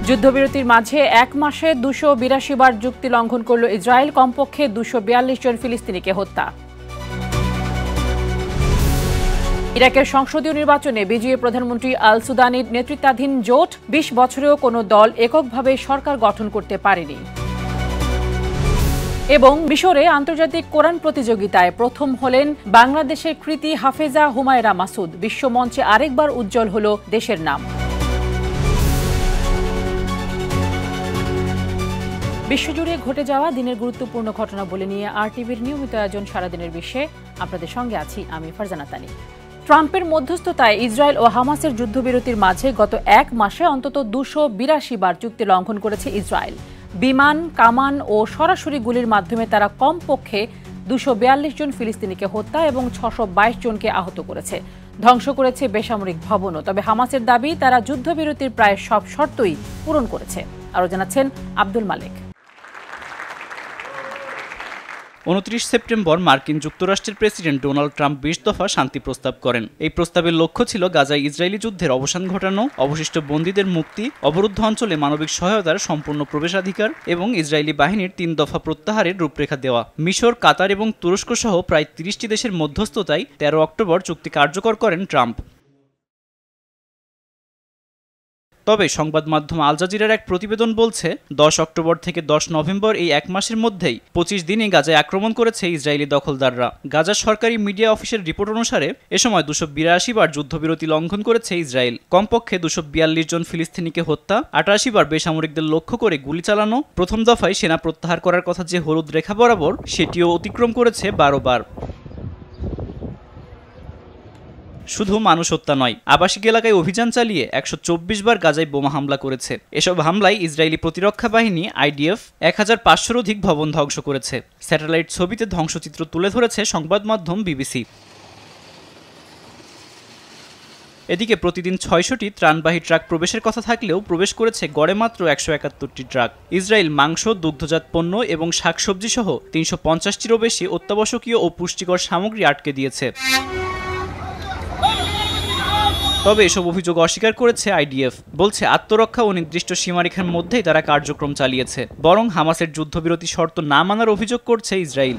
যুদ্ধবিরতির মাঝে এক মাসে 282 বার চুক্তি লঙ্ঘন করল ইসরায়েল, কমপক্ষে 242 জন ফিলিস্তিনিকে হত্যা। ইরাকের সংসদীয় নির্বাচনে বিজয়ী প্রধানমন্ত্রী আল সুদানির নেতৃত্বাধীন জোট 20 বছরেও কোনো দল এককভাবে সরকার গঠন করতে পারেনি। এবং মিশরে আন্তর্জাতিক কোরআন প্রতিযোগিতায় প্রথম হলেন বাংলাদেশের কৃতী হাফেজা হুমায়রা মাসুদ। বিশ্বমঞ্চে আরেকবার উজ্জ্বল হল দেশের নাম। বিশ্বজুড়ে ঘটে যাওয়া দিনের গুরুত্বপূর্ণ ঘটনা বলে নিয়ে আরটিভির নিয়মিত আয়োজন সারাদিনের বিশ্বে আপনাদের সঙ্গে আছি আমি ফারজানা তানি। ট্রাম্পের মধ্যস্থতায় ইসরায়েল ও হামাসের যুদ্ধবিরতির মাঝে গত এক মাসে অন্তত 282 বার চুক্তি লঙ্ঘন করেছে ইসরায়েল। বিমান, কামান ও সরাসরি গুলির মাধ্যমে তারা কমপক্ষে 242 জন ফিলিস্তিনিকে হত্যা এবং 622 জনকে আহত করেছে, ধ্বংস করেছে বেসামরিক ভবনও। তবে হামাসের দাবি তারা যুদ্ধবিরতির প্রায় সব শর্তই পূরণ করেছে। আরও জানাচ্ছেন আব্দুল মালেক। 29 সেপ্টেম্বর মার্কিন যুক্তরাষ্ট্রের প্রেসিডেন্ট ডোনাল্ড ট্রাম্প 20 দফা শান্তি প্রস্তাব করেন। এই প্রস্তাবের লক্ষ্য ছিল গাজায় ইসরায়েলি যুদ্ধের অবসান ঘটানো, অবশিষ্ট বন্দীদের মুক্তি, অবরুদ্ধ অঞ্চলে মানবিক সহায়তার সম্পূর্ণ প্রবেশাধিকার এবং ইসরায়েলি বাহিনীর 3 দফা প্রত্যাহারের রূপরেখা দেওয়া। মিশর, কাতার এবং তুরস্ক সহ প্রায় 30টি দেশের মধ্যস্থতায় 13 অক্টোবর চুক্তি কার্যকর করেন ট্রাম্প। তবে সংবাদ মাধ্যম আল জাজিরার এক প্রতিবেদন বলছে 10 অক্টোবর থেকে 10 নভেম্বর এই এক মাসের মধ্যেই 25 দিনই গাজায় আক্রমণ করেছে ইসরায়েলি দখলদাররা। গাজার সরকারি মিডিয়া অফিসের রিপোর্ট অনুসারে এ সময় 282 বার যুদ্ধবিরতি লঙ্ঘন করেছে ইসরায়েল। কমপক্ষে 242 জন ফিলিস্তিনিকে হত্যা, 88 বার বেসামরিকদের লক্ষ্য করে গুলি চালানো, প্রথম দফায় সেনা প্রত্যাহার করার কথা যে হলুদ রেখা বরাবর সেটিও অতিক্রম করেছে 12 বার। শুধু মানুষ হত্যা নয়, আবাসিক এলাকায় অভিযান চালিয়ে 124 বার গাজায় বোমা হামলা করেছে। এসব হামলায় ইসরায়েলি প্রতিরক্ষা বাহিনী IDF 1500-এর অধিক ভবন ধ্বংস করেছে। স্যাটেলাইট ছবিতে ধ্বংসচিত্র তুলে ধরেছে সংবাদ মাধ্যম BBC। এদিকে প্রতিদিন 600টি ত্রাণবাহী ট্রাক প্রবেশের কথা থাকলেও প্রবেশ করেছে গড়ে মাত্র 171টি ট্রাক। ইসরায়েল মাংস, দুগ্ধজাত পণ্য এবং শাকসবজি সহ 350টিরও বেশি অত্যাবশ্যকীয় ও পুষ্টিকর সামগ্রী আটকে দিয়েছে। তবে এসব অভিযোগ অস্বীকার করেছে IDF, বলছে আত্মরক্ষা ও নির্দিষ্ট সীমারেখার মধ্যেই তারা কার্যক্রম চালিয়েছে। বরং হামাসের যুদ্ধবিরতি শর্ত না মানার অভিযোগ করছে ইসরায়েল।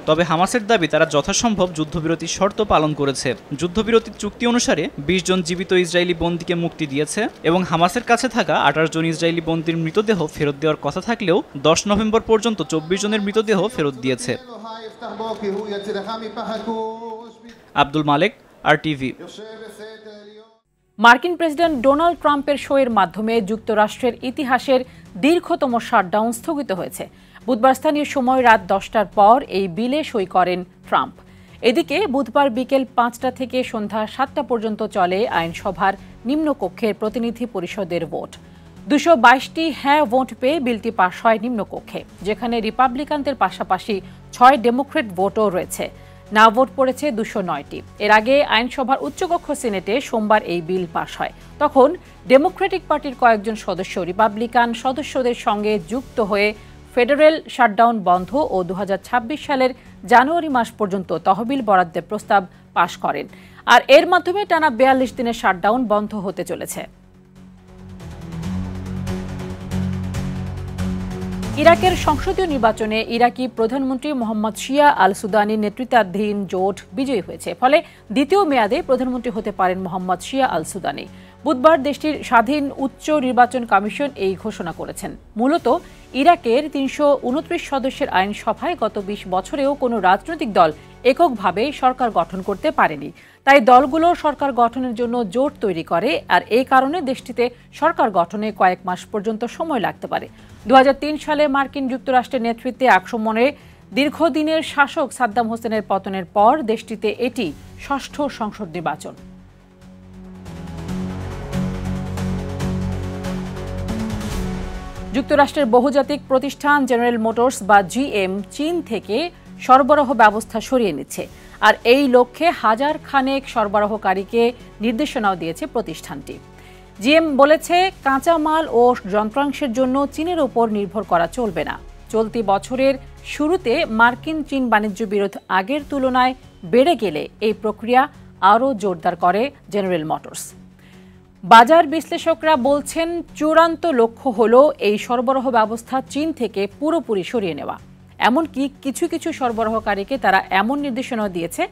তবে হামাসের দাবি তারা যথাসম্ভব যুদ্ধবিরতির শর্ত পালন করেছে। যুদ্ধবিরতির চুক্তি অনুসারে 20 জন জীবিত ইসরায়েলি বন্দীকে মুক্তি দিয়েছে এবং হামাসের কাছে থাকা 28 জন ইসরায়েলি বন্দীর মৃতদেহ ফেরত দেওয়ার কথা থাকলেও 10 নভেম্বর পর্যন্ত 24 জনের মৃতদেহ ফেরত দিয়েছে। আব্দুল মালেক, RTV। মার্কিন প্রেসিডেন্ট ডোনাল্ড ট্রাম্পের শোয়ের মাধ্যমে যুক্তরাষ্ট্রের ইতিহাসের দীর্ঘতম শাটডাউন স্থগিত হয়েছে। বুধবার স্থানীয় সময় রাত 10টার পর এই বিলে সই করেন ট্রাম্প। এদিকে বুধবার বিকেল 5টা থেকে সন্ধ্যা 7টা পর্যন্ত চলে আইনসভার নিম্নকক্ষের প্রতিনিধি পরিষদের ভোট। 222টি হ্যাঁ ভোট পেয়ে বিলটি পাশ হয় নিম্নকক্ষে, যেখানে রিপাবলিকানদের পাশাপাশি 6 ডেমোক্রেট ভোটও রয়েছে। না ভোট পড়েছে 209টি। এর আগে আইনসভার উচ্চকক্ষ সিনেটে সোমবার এই বিল পাশ হয়। তখন ডেমোক্রেটিক পার্টির কয়েকজন সদস্য রিপাবলিকান সদস্যদের সঙ্গে যুক্ত হয়ে ফেডারেল শাটডাউন বন্ধ ও 2026 সালের জানুয়ারি মাস পর্যন্ত তহবিল বরাদ্দের প্রস্তাব পাশ করেন। আর এর মাধ্যমে টানা 42 দিনের শাটডাউন বন্ধ হতে চলেছে। ইরাকের সংসদীয় নির্বাচনে ইরাকি প্রধানমন্ত্রী মোহাম্মদ শিয়া আল সুদানির নেতৃত্বাধীন জোট বিজয়ী হয়েছে। ফলে দ্বিতীয় মেয়াদে প্রধানমন্ত্রী হতে পারেন মোহাম্মদ শিয়া আল সুদানি। বুধবার দেশটির স্বাধীন উচ্চ নির্বাচন কমিশন এই ঘোষণা করেছেন। মূলত ইরাকের 329 সদস্যের আইনসভায় গত 20 বছরেও কোনো রাজনৈতিক দল এককভাবে সরকার গঠন করতে পারেনি। তাই দলগুলো সরকার গঠনের জন্য জোট তৈরি করে, আর এই কারণে দেশটিতে সরকার গঠনে কয়েক মাস পর্যন্ত সময় লাগতে পারে। 2003 সালে মার্কিন যুক্তরাষ্ট্রের নেতৃত্বে আক্রমণে দীর্ঘদিনের শাসক সাদ্দাম হোসেনের পতনের পর দেশটিতে এটি ষষ্ঠ সংসদ নির্বাচন। যুক্তরাষ্ট্রের বহুজাতিক প্রতিষ্ঠান জেনারেল মোটরস বা GM চীন থেকে সরবরাহ ব্যবস্থা সরিয়ে নিচ্ছে, আর এই লক্ষ্যে হাজার খানেক সরবরাহকারীকে নির্দেশনাও দিয়েছে প্রতিষ্ঠানটি। GM বলেছে, কাঁচামাল ও যন্ত্রাংশের জন্য চীনের ওপর নির্ভর করা চলবে না। চলতি বছরের শুরুতে মার্কিন চীন বাণিজ্য বিরোধ আগের তুলনায় বেড়ে গেলে এই প্রক্রিয়া আরও জোরদার করে জেনারেল মোটরস। বাজার বিশ্লেষকরা বলছেন চূড়ান্ত লক্ষ্য হলো এই সরবরাহ ব্যবস্থা চীন থেকে পুরোপুরি সরিয়ে নেওয়া। এমনকি কিছু কিছু সরবরাহকারীকে তারা এমন নির্দেশনা দিয়েছে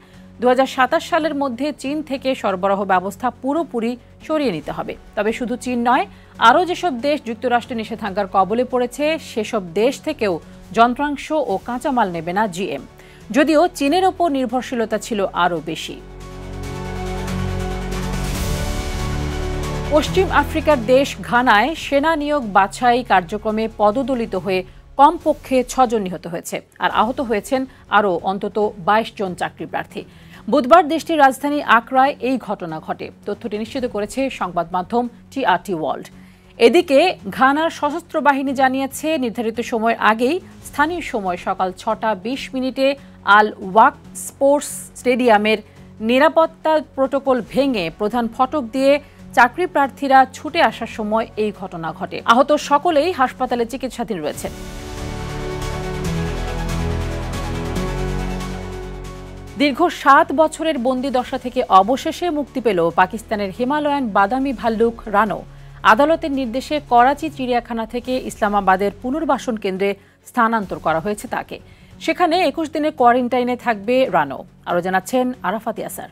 2027 সালের মধ্যে চীন থেকে সরবরাহ ব্যবস্থা পুরোপুরি সরিয়ে নিতে হবে। তবে শুধু চীন নয়, আরও যেসব দেশ যুক্তরাষ্ট্রের নিষেধাজ্ঞার কবলে পড়েছে সেসব দেশ থেকেও যন্ত্রাংশ ও কাঁচামাল নেবে না জিএম, যদিও চীনের ওপর নির্ভরশীলতা ছিল আরও বেশি। পশ্চিম আফ্রিকার দেশ ঘানায় সেনা নিয়োগ বাছাই কার্যক্রমে পদদলিত হয়ে কমপক্ষে 6 জন নিহত হয়েছে আর আহত হয়েছেন আরও অন্তত 22 জন চাকরি প্রার্থী। বুধবার দেশটির রাজধানী আকরায় এই ঘটনা ঘটে। তথ্যটি নিশ্চিত করেছে সংবাদ মাধ্যম TRT ওয়ার্ল্ড। এদিকে ঘানার সশস্ত্র বাহিনী জানিয়েছে নির্ধারিত সময়ের আগেই স্থানীয় সময় সকাল 6:20 আল ওয়াক স্পোর্টস স্টেডিয়ামের নিরাপত্তা প্রোটোকল ভেঙে প্রধান ফটক দিয়ে চাকরি প্রার্থীরা ছুটে আসার সময় এই ঘটনা ঘটে। আহত সকলেই হাসপাতালে চিকিৎসাধীন রয়েছে। দীর্ঘ 7 বছরের বন্দিদশা থেকে অবশেষে মুক্তি পেল পাকিস্তানের হিমালয়ান বাদামি ভাল্লুক রানো। আদালতের নির্দেশে করাচি চিড়িয়াখানা থেকে ইসলামাবাদের পুনর্বাসন কেন্দ্রে স্থানান্তর করা হয়েছে তাকে। সেখানে 21 দিনের কোয়ারেন্টাইনে থাকবে রানো। আরও জানাচ্ছেন আরাফাত ইয়াসার।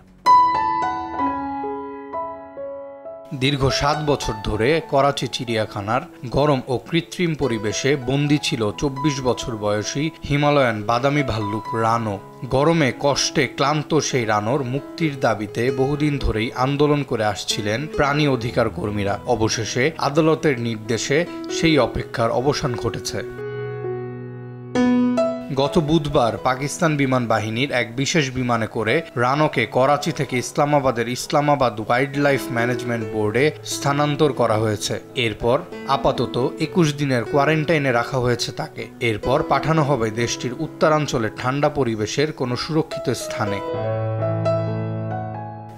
দীর্ঘ 7 বছর ধরে করাচি চিড়িয়াখানার গরম ও কৃত্রিম পরিবেশে বন্দী ছিল 24 বছর বয়সী হিমালয়ান বাদামি ভাল্লুক রানো। গরমে কষ্টে ক্লান্ত সেই রানোর মুক্তির দাবিতে বহুদিন ধরেই আন্দোলন করে আসছিলেন প্রাণী অধিকার কর্মীরা। অবশেষে আদালতের নির্দেশে সেই অপেক্ষার অবসান ঘটেছে। গত বুধবার পাকিস্তান বিমান বাহিনীর এক বিশেষ বিমানে করে রানোকে করাচি থেকে ইসলামাবাদের ইসলামাবাদ ওয়াইল্ড লাইফ ম্যানেজমেন্ট বোর্ডে স্থানান্তর করা হয়েছে। এরপর আপাতত 21 দিনের কোয়ারেন্টাইনে রাখা হয়েছে তাকে। এরপর পাঠানো হবে দেশটির উত্তরাঞ্চলের ঠান্ডা পরিবেশের কোনো সুরক্ষিত স্থানে।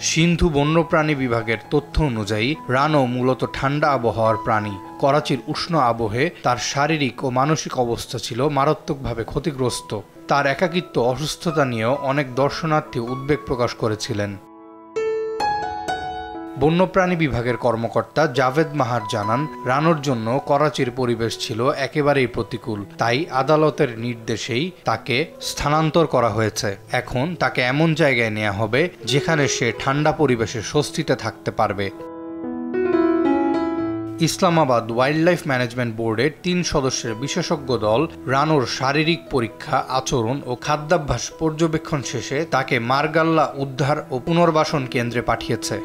সিন্ধু বন্যপ্রাণী বিভাগের তথ্য অনুযায়ী রানো মূলত ঠান্ডা আবহাওয়ার প্রাণী। করাচির উষ্ণ আবহে তার শারীরিক ও মানসিক অবস্থা ছিল মারাত্মকভাবে ক্ষতিগ্রস্ত। তার একাকিত্ব অসুস্থতা নিয়েও অনেক দর্শনার্থী উদ্বেগ প্রকাশ করেছিলেন। বন্যপ্রাণী বিভাগের কর্মকর্তা জাভেদ মাহার জানান, রানোর জন্য করাচির পরিবেশ ছিল একেবারেই প্রতিকূল। তাই আদালতের নির্দেশেই তাকে স্থানান্তর করা হয়েছে। এখন তাকে এমন জায়গায় নেওয়া হবে যেখানে সে ঠান্ডা পরিবেশে স্বস্তিতে থাকতে পারবে। ইসলামাবাদ ওয়াইল্ড লাইফ ম্যানেজমেন্ট বোর্ডের 3 সদস্যের বিশেষজ্ঞ দল রানোর শারীরিক পরীক্ষা, আচরণ ও খাদ্যাভ্যাস পর্যবেক্ষণ শেষে তাকে মারগাল্লা উদ্ধার ও পুনর্বাসন কেন্দ্রে পাঠিয়েছে।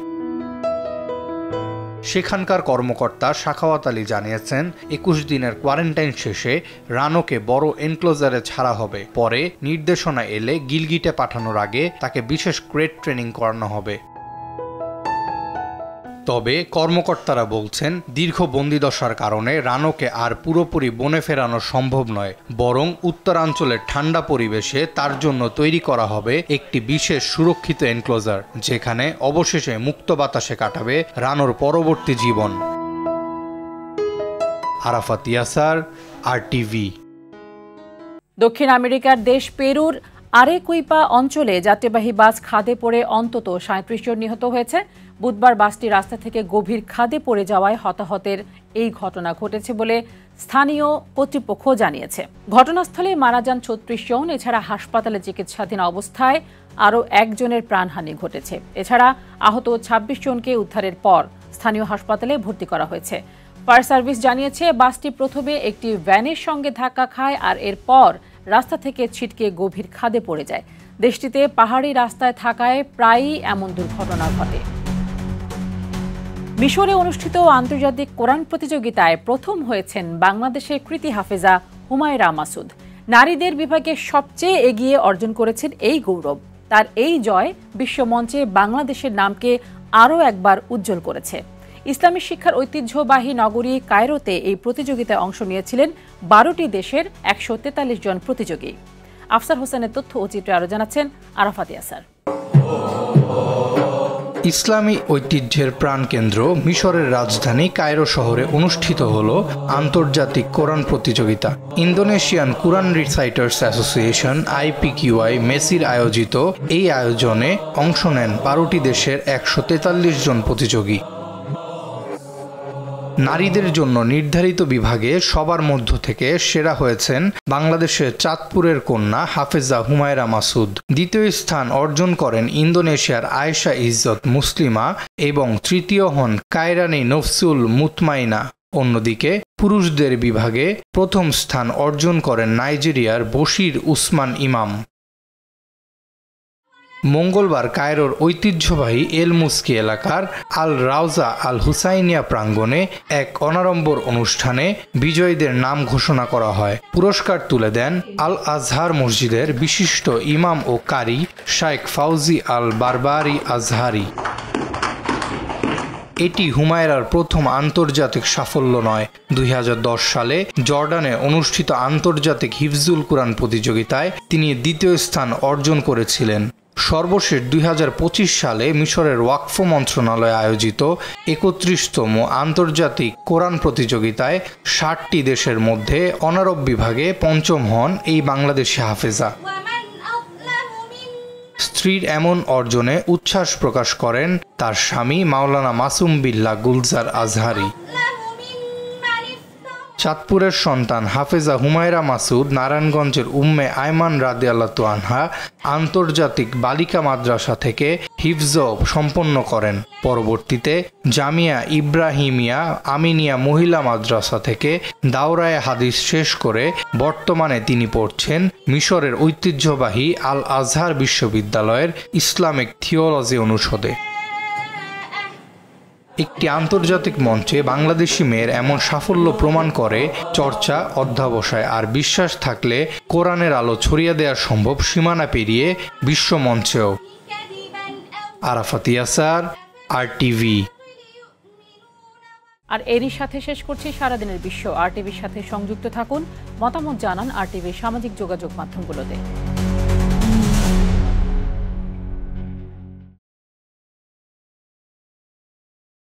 সেখানকার কর্মকর্তা সাখাওয়াত আলী জানিয়েছেন, 21 দিনের কোয়ারেন্টাইন শেষে রানোকে বড় এনক্লোজারে ছাড়া হবে। পরে নির্দেশনা এলে গিলগিটে পাঠানোর আগে তাকে বিশেষ ক্রেট ট্রেনিং করানো হবে। তবে কর্মকর্তারা বলছেন, দীর্ঘ বন্দিদশার কারণে রানোকে আর পুরোপুরি বনে ফেরানো সম্ভব নয়, বরং উত্তরাঞ্চলের ঠান্ডা পরিবেশে তার জন্য তৈরি করা হবে একটি বিশেষ সুরক্ষিত এনক্লোজার, যেখানে অবশেষে মুক্ত বাতাসে কাটাবে রানোর পরবর্তী জীবন। আরাফাত ইয়াসার, RTV। দক্ষিণ আমেরিকার দেশ পেরুর আরেকুইপা অঞ্চলে যাত্রীবাহী বাস খাদে পড়ে অন্তত 37 জন নিহত হয়েছে। বুধবার বাসটি রাস্তা থেকে গভীর খাদে পড়ে যাওয়ায় হতাহতের এই ঘটনা ঘটেছে বলে স্থানীয় কর্তৃপক্ষ জানিয়েছে। ঘটনাস্থলে মারা যান 36 জন। এছাড়া হাসপাতালে চিকিৎসাধীন অবস্থায় আরও 1 জনের প্রাণহানি ঘটেছে। এছাড়া আহত 26 জনকে উদ্ধারের পর স্থানীয় হাসপাতালে ভর্তি করা হয়েছে। ফায়ার সার্ভিস জানিয়েছে, বাসটি প্রথমে একটি ভ্যানের সঙ্গে ধাক্কা খায় আর এরপর রাস্তা থেকে ছিটকে গভীর খাদে পড়ে যায়। দেশটিতে পাহাড়ি রাস্তায় থাকায় প্রায়ই এমন দুর্ঘটনা ঘটে। মিশরে অনুষ্ঠিত আন্তর্জাতিক কোরআন প্রতিযোগিতায় প্রথম হয়েছেন বাংলাদেশের কৃতি হাফেজা হুমায়রা মাসুদ। নারীদের বিভাগে সবচেয়ে এগিয়ে অর্জন করেছেন এই গৌরব। তার এই জয় বিশ্বমঞ্চে বাংলাদেশের নামকে আরও একবার উজ্জ্বল করেছে। ইসলামী শিক্ষার ঐতিহ্যবাহী নগরী কায়রোতে এই প্রতিযোগিতায় অংশ নিয়েছিলেন 12টি দেশের 143 জন প্রতিযোগী। আফসার হোসেনের তথ্য ও চিত্রে আরও জানাচ্ছেন আরাফাত ইয়াসার। ইসলামী ঐতিহ্যের প্রাণকেন্দ্র মিশরের রাজধানী কায়রো শহরে অনুষ্ঠিত হল আন্তর্জাতিক কোরআন প্রতিযোগিতা। ইন্দোনেশিয়ান কুরআন রিসাইটার্স অ্যাসোসিয়েশন IPQI মেসির আয়োজিত এই আয়োজনে অংশ নেন 12টি দেশের 143 জন প্রতিযোগী। নারীদের জন্য নির্ধারিত বিভাগে সবার মধ্য থেকে সেরা হয়েছেন বাংলাদেশের চাঁদপুরের কন্যা হাফেজা হুমায়রা মাসুদ। দ্বিতীয় স্থান অর্জন করেন ইন্দোনেশিয়ার আয়েশা ইজ্জত মুসলিমা এবং তৃতীয় হন কায়রানি নফসুল মুতমাইনা। অন্যদিকে পুরুষদের বিভাগে প্রথম স্থান অর্জন করেন নাইজেরিয়ার বশির উসমান ইমাম। মঙ্গলবার কায়রোর ঐতিহ্যবাহী এল মুস্কি এলাকার আল রাউজা আল হুসাইনিয়া প্রাঙ্গণে এক অনাড়ম্বর অনুষ্ঠানে বিজয়ীদের নাম ঘোষণা করা হয়। পুরস্কার তুলে দেন আল আজহার মসজিদের বিশিষ্ট ইমাম ও কারি শাইখ ফাউজি আল বারবারি আজহারি। এটি হুমায়রার প্রথম আন্তর্জাতিক সাফল্য নয়। 2010 সালে জর্ডানে অনুষ্ঠিত আন্তর্জাতিক হিফজুল কুরআন প্রতিযোগিতায় তিনি দ্বিতীয় স্থান অর্জন করেছিলেন। সর্বশেষ 2025 সালে মিশরের ওয়াকফ মন্ত্রণালয় আয়োজিত 31তম আন্তর্জাতিক কোরআন প্রতিযোগিতায় 60টি দেশের মধ্যে অনারব বিভাগে পঞ্চম হন এই বাংলাদেশি হাফেজা। স্ত্রীর এমন অর্জনে উচ্ছ্বাস প্রকাশ করেন তার স্বামী মাওলানা মাসুম বিল্লাহ গুলজার আজহারি। চাঁদপুরের সন্তান হাফেজা হুমায়রা মাসুদ নারায়ণগঞ্জের উম্মে আয়মান রাদিয়াল্লাহু আনহা আন্তর্জাতিক বালিকা মাদ্রাসা থেকে হিফজ সম্পন্ন করেন। পরবর্তীতে জামিয়া ইব্রাহিমিয়া আমিনিয়া মহিলা মাদ্রাসা থেকে দাওরায়ে হাদিস শেষ করে বর্তমানে তিনি পড়ছেন মিশরের ঐতিহ্যবাহী আল আজহার বিশ্ববিদ্যালয়ের ইসলামিক থিওলজি অনুষদে। একটি আন্তর্জাতিক মঞ্চে বাংলাদেশি মেয়ের এমন সাফল্য প্রমাণ করে চর্চা অধ্যবসায় আর বিশ্বাস থাকলে কোরআনের আলো ছড়িয়ে দেওয়া সম্ভব সীমানা পেরিয়ে বিশ্ব মঞ্চেও। আরাফাত ইয়াসার, RTV। আর এরই সাথে শেষ করছি সারাদিনের বিশ্ব। RTVর সাথে সংযুক্ত থাকুন, মতামত জানান RTVর সামাজিক যোগাযোগ মাধ্যমগুলোতে।